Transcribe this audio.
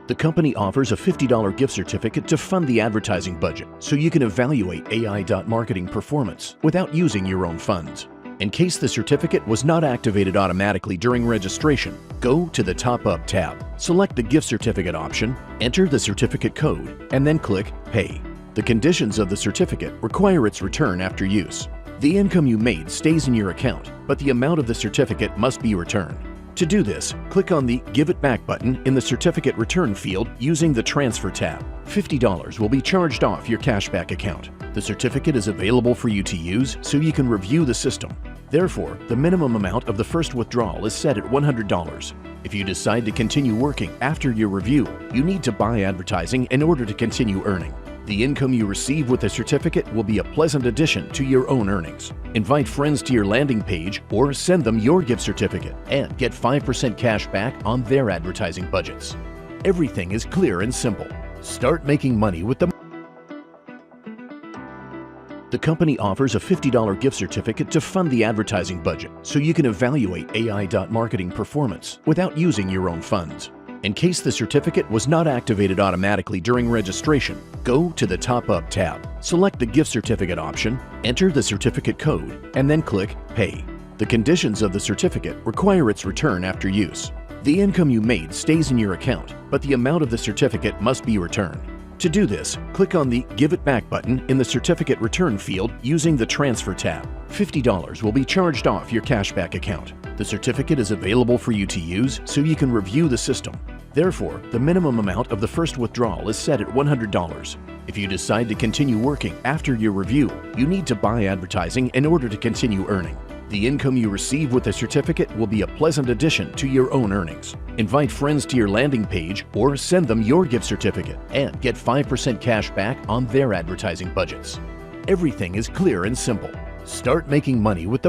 The company offers a $50 gift certificate to fund the advertising budget so you can evaluate ai.marketing performance without using your own funds. In case the certificate was not activated automatically during registration, go to the Top Up tab, select the gift certificate option, enter the certificate code, and then click Pay. The conditions of the certificate require its return after use. The income you made stays in your account, but the amount of the certificate must be returned. To do this, click on the Give It Back button in the Certificate Return field using the Transfer tab. $50 will be charged off your cashback account. The certificate is available for you to use so you can review the system. Therefore, the minimum amount of the first withdrawal is set at $100. If you decide to continue working after your review, you need to buy advertising in order to continue earning. The income you receive with the certificate will be a pleasant addition to your own earnings. Invite friends to your landing page or send them your gift certificate and get 5% cash back on their advertising budgets. Everything is clear and simple. Start making money with the company offers a $50 gift certificate to fund the advertising budget so you can evaluate ai.marketing performance without using your own funds. In case the certificate was not activated automatically during registration, go to the Top Up tab, select the gift certificate option, enter the certificate code, and then click Pay. The conditions of the certificate require its return after use. The income you made stays in your account, but the amount of the certificate must be returned. To do this, click on the Give It Back button in the Certificate Return field using the Transfer tab. $50 will be charged off your cashback account. The certificate is available for you to use so you can review the system. Therefore, the minimum amount of the first withdrawal is set at $100. If you decide to continue working after your review, you need to buy advertising in order to continue earning. The income you receive with the certificate will be a pleasant addition to your own earnings. Invite friends to your landing page or send them your gift certificate and get 5% cash back on their advertising budgets. Everything is clear and simple. Start making money with the